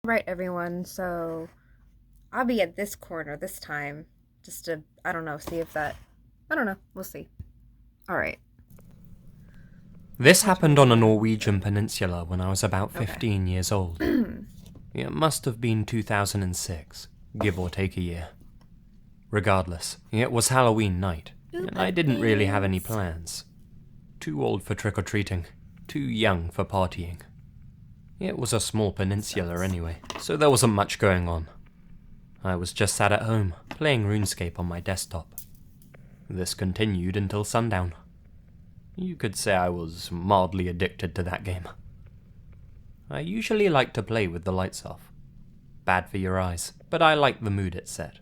Right, everyone, so I'll be at this corner this time. Just to, I don't know, see if that. I don't know. We'll see. Alright. This happened on a Norwegian peninsula when I was about 15 years old. Okay. It must have been 2006, give or take a year. Regardless, it was Halloween night, and I didn't really have any plans. Too old for trick-or-treating, too young for partying. It was a small peninsula anyway, so there wasn't much going on. I was just sat at home, playing RuneScape on my desktop. This continued until sundown. You could say I was mildly addicted to that game. I usually like to play with the lights off. Bad for your eyes, but I like the mood it set.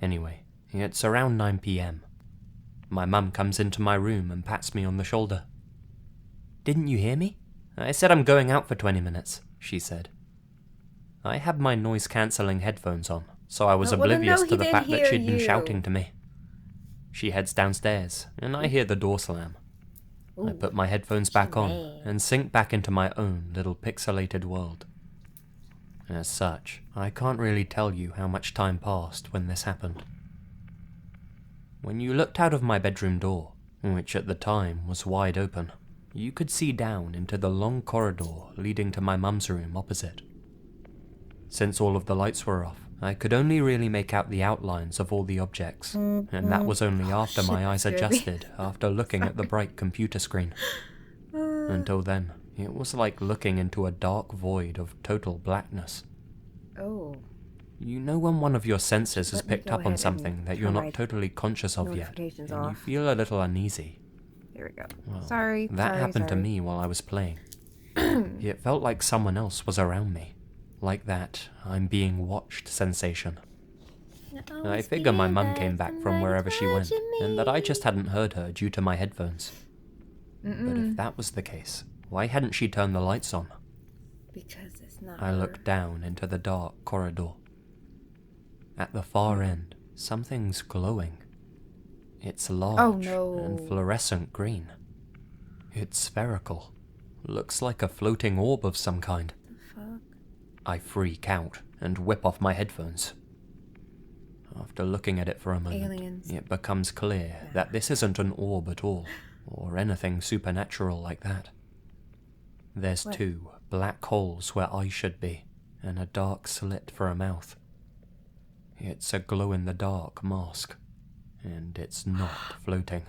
Anyway, it's around 9 PM. My mum comes into my room and pats me on the shoulder. "Didn't you hear me? I said I'm going out for 20 minutes, she said. I had my noise-cancelling headphones on, so I was oblivious to the fact that she'd been shouting to me. She heads downstairs, and I hear the door slam. I put my headphones back on, and sink back into my own little pixelated world. As such, I can't really tell you how much time passed when this happened. When you looked out of my bedroom door, which at the time was wide open, you could see down into the long corridor leading to my mum's room opposite. Since all of the lights were off, I could only really make out the outlines of all the objects, and that was only after my eyes adjusted after looking at the bright computer screen. Until then, it was like looking into a dark void of total blackness. Oh. You know when one of your senses has picked up on something that you're not totally conscious of yet, and you feel a little uneasy? There we go. Well, Sorry. That happened to me while I was playing. It felt like someone else was around me. Like that I'm being watched sensation. I figure my mum came back from wherever she went, and that I just hadn't heard her due to my headphones. But if that was the case, why hadn't she turned the lights on? Because it's not I looked down into the dark corridor. At the far end, something's glowing. It's large and fluorescent green. It's spherical. Looks like a floating orb of some kind. I freak out and whip off my headphones. After looking at it for a moment, it becomes clear that this isn't an orb at all, or anything supernatural like that. There's two black holes where eyes should be, and a dark slit for a mouth. It's a glow-in-the-dark mask, and it's not floating.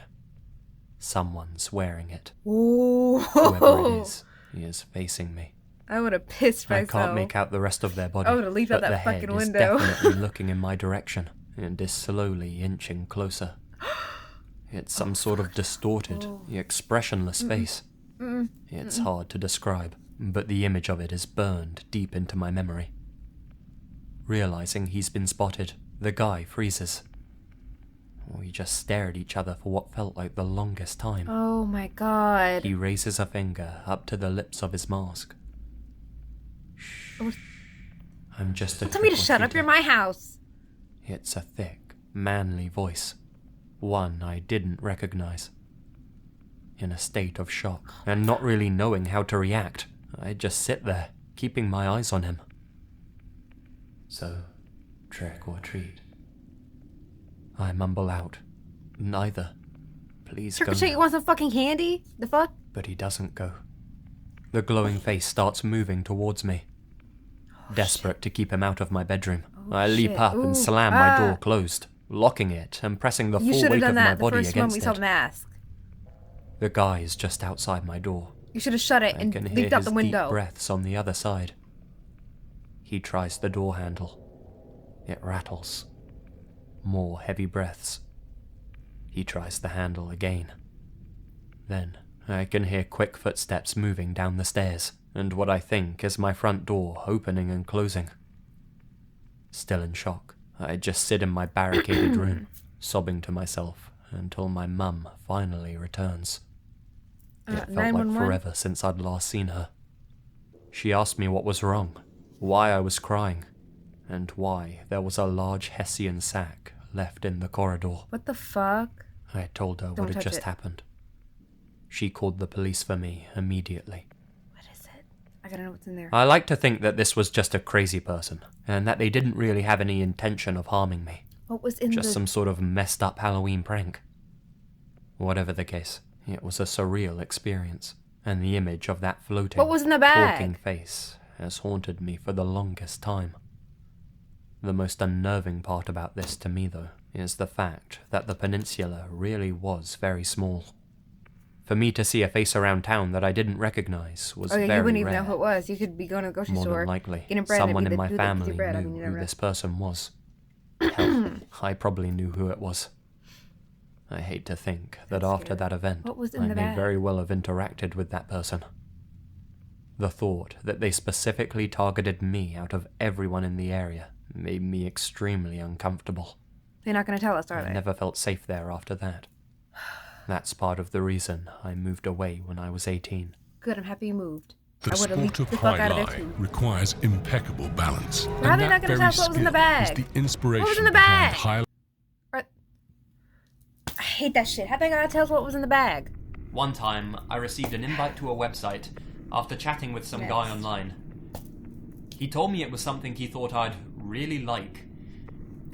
Someone's wearing it. Whoever it is facing me. I would have pissed myself. I can't make out the rest of their body, I would have leaped out that fucking window. But the head is definitely looking in my direction, and is slowly inching closer. It's some sort of distorted, expressionless face. It's hard to describe, but the image of it is burned deep into my memory. Realizing he's been spotted, the guy freezes. We just stare at each other for what felt like the longest time. Oh my god. He raises a finger up to the lips of his mask. I'm just a Tell me to shut up, you're my house. It's a thick, manly voice. One I didn't recognize. In a state of shock, and not really knowing how to react, I just sit there, keeping my eyes on him. So, trick or treat? I mumble out. Neither. Please go. Trick or treat, you want some fucking candy? The fuck? But he doesn't go. The glowing face starts moving towards me. Desperate to keep him out of my bedroom, I leap up and slam my door closed, locking it and pressing the full weight of my body against it. The guy is just outside my door. You should have shut it and leaped out the window. I can hear his deep breaths on the other side. He tries the door handle. It rattles. More heavy breaths. He tries the handle again. Then I can hear quick footsteps moving down the stairs, and what I think is my front door opening and closing. Still in shock, I just sit in my barricaded room, sobbing to myself until my mum finally returns. It felt like forever since I'd last seen her. She asked me what was wrong, why I was crying, and why there was a large Hessian sack left in the corridor. What the fuck? I told her what had just happened. She called the police for me immediately. What is it? I gotta know what's in there. I like to think that this was just a crazy person, and that they didn't really have any intention of harming me. What was in Just some sort of messed up Halloween prank. Whatever the case, it was a surreal experience, and the image of that floating, What was in the bag? talking face has haunted me for the longest time. The most unnerving part about this to me, though, is the fact that the peninsula really was very small. For me to see a face around town that I didn't recognize was very rare. You wouldn't even know who it was. You could be going to the grocery More store. than likely, getting bread, someone and in my it'd be the family bread. I knew mean, you who never this person was. Hell, I probably knew who it was. I hate to think that after that event, What was in I the may bag? very well have interacted with that person. The thought that they specifically targeted me out of everyone in the area made me extremely uncomfortable. They're not going to tell us, are I they? never felt safe there after that. That's part of the reason I moved away when I was 18. Good, I'm happy you moved. The I would have sport leaped of the fuck high out of there lie too. requires impeccable balance. How are they not gonna tell us what was in the bag? Is the inspiration What was in the behind bag? high I hate that shit. How they going to tell us what was in the bag? One time, I received an invite to a website after chatting with some guy Next. online. He told me it was something he thought I'd really like.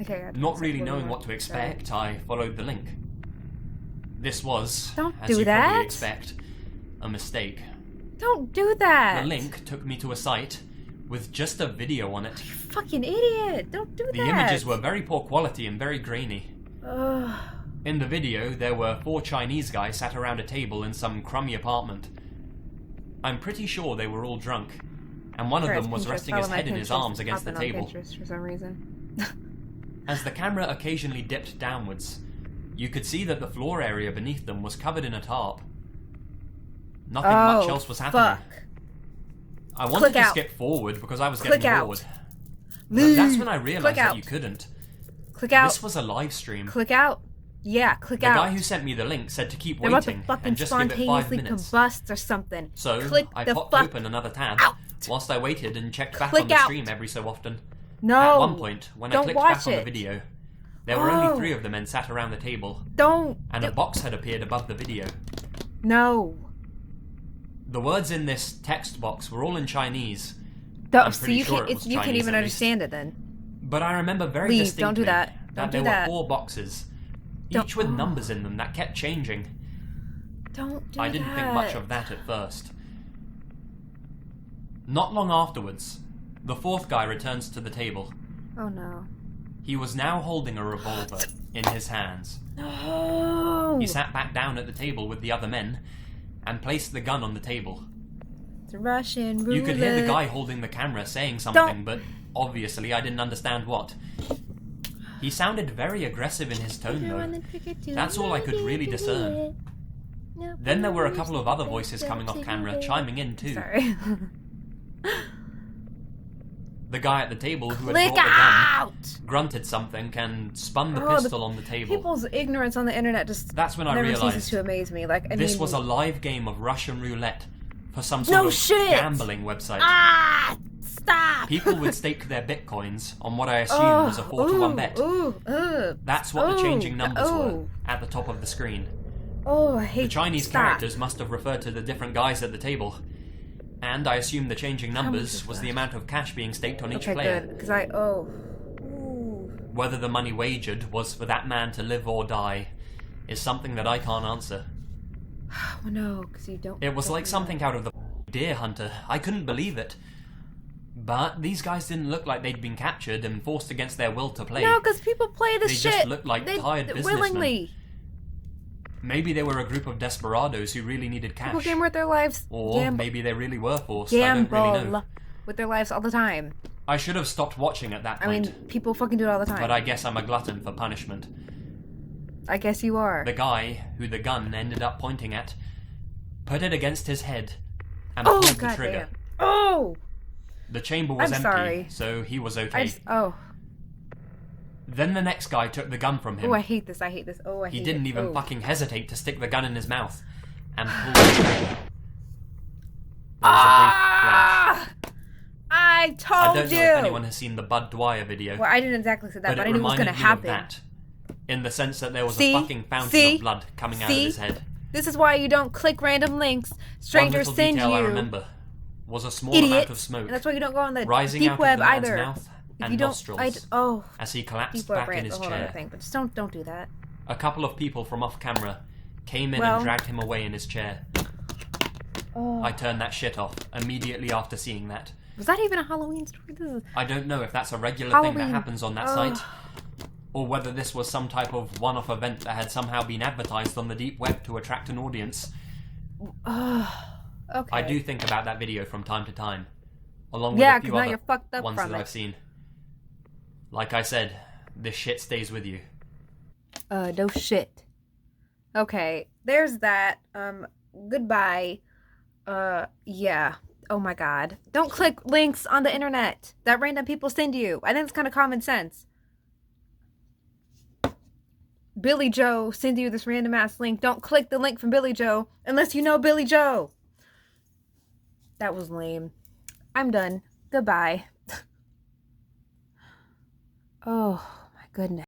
Okay, Not really knowing what to expect, I followed the link. This was, Don't as do you that. probably expect, a mistake. Don't do that. The link took me to a site with just a video on it. You fucking idiot. Don't do The that. images were very poor quality and very grainy. Ugh. In the video, there were 4 Chinese guys sat around a table in some crummy apartment. I'm pretty sure they were all drunk, and one of them was resting his head in his arms against the table. Pinterest for some reason. As the camera occasionally dipped downwards, you could see that the floor area beneath them was covered in a tarp. Nothing much else was happening. Fuck. I wanted Click to out. skip forward because I was Click getting out. bored. Leave. But that's when I realized Click that out. you couldn't. Click out. This was a live stream. Click out. Yeah, click The out. guy who sent me the link said to keep They're about to waiting fucking and just give it 5 spontaneously minutes. combust or something. So click I the popped fuck open another tab out. whilst I waited and checked back Click on the out. stream every so often. No. At one point, when I Don't clicked watch back on the it. video, there were Oh. only 3 of the men sat around the table, Don't. and a box had appeared above the video. No. The words in this text box were all in Chinese, Don't. I'm See, pretty you sure can't. it was You can't Chinese even at least. understand it then. but I remember very Leave. distinctly Don't do that. Don't there do were that. 4 boxes, Don't- each with numbers in them that kept changing. Don't do I didn't think much of that at first. Not long afterwards, the 4th guy returns to the table. Oh no. He was now holding a revolver in his hands. No. He sat back down at the table with the other men and placed the gun on the table. It's a Russian roulette. You could hear the guy holding the camera saying something, but obviously I didn't understand what. He sounded very aggressive in his tone, though. That's all I could really discern. Then there were a couple of other voices coming off camera, chiming in too. Sorry. The guy at the table who had Click brought the gun out! grunted something and spun the Oh, pistol on the table. People's ignorance on the internet just That's when I never realized ceases to amaze me. Like, I This mean, was a live game of Russian roulette for some No sort of shit! gambling website. Stop! People would stake their bitcoins on what I assumed was a 4-to-1 bet. That's what the changing numbers were at the top of the screen. Oh, I hate The Chinese stop. characters must have referred to the different guys at the table. And I assume the changing numbers is was the left? amount of cash being staked on each Okay, player. good. Because Ooh. Whether the money wagered was for that man to live or die is something that I can't answer. Oh, no, because you don't. It was like fucking something out of the Deer Hunter. I couldn't believe it. But these guys didn't look like they'd been captured and forced against their will to play. No, because people play this They shit. just looked like tired businessmen. willingly. Maybe they were a group of desperados who really needed People cash. gamble with their lives. Or maybe they really were forced. I don't really know. Gamble with their lives all the time. I should have stopped watching at that I point. mean, people fucking do it all the time. But I guess I'm a glutton for punishment. I guess you are. The guy who the gun ended up pointing at put it against his head and Oh, pulled the god trigger. damn. Oh! The chamber was I'm empty, sorry. so he was okay. Oh. Then the next guy took the gun from him. Oh, I hate this. I hate this. Oh, I hate He didn't it. even Oh. fucking hesitate to stick the gun in his mouth and pull the trigger. There was Ah! I a brief flash. told I don't you. know if anyone has seen the Bud Dwyer video, Well, I didn't exactly say that, but but it I knew it was reminded going to me happen. of that, in the sense that there was See? a fucking fountain See? of blood coming out of See? his head. This is why you don't click random links. One Strangers little send detail you. I remember was a small Idiot. amount of smoke And that's why you don't go on the rising deep out web of the man's either. mouth If and you don't, nostrils oh, as he collapsed deep web back in rant's his a whole other chair. thing, but just don't do that. A couple of people from off camera came in Well- and dragged him away in his chair. Oh. I turned that shit off immediately after seeing that. Was that even a Halloween story? This is I don't know if that's a regular thing that Halloween. happens on that site, or whether this was some type of one-off event that had somehow been advertised on the deep web to attract an audience. okay. I do think about that video from time to time, along with Yeah, a few 'cause now other you're fucked up ones from that it. I've seen. Like I said, this shit stays with you. No shit. Okay, there's that. Goodbye. Yeah. Oh my god. Don't click links on the internet that random people send you. I think it's kind of common sense. Billy Joe sends you this random ass link. Don't click the link from Billy Joe unless you know Billy Joe. That was lame. I'm done. Goodbye. Oh my goodness.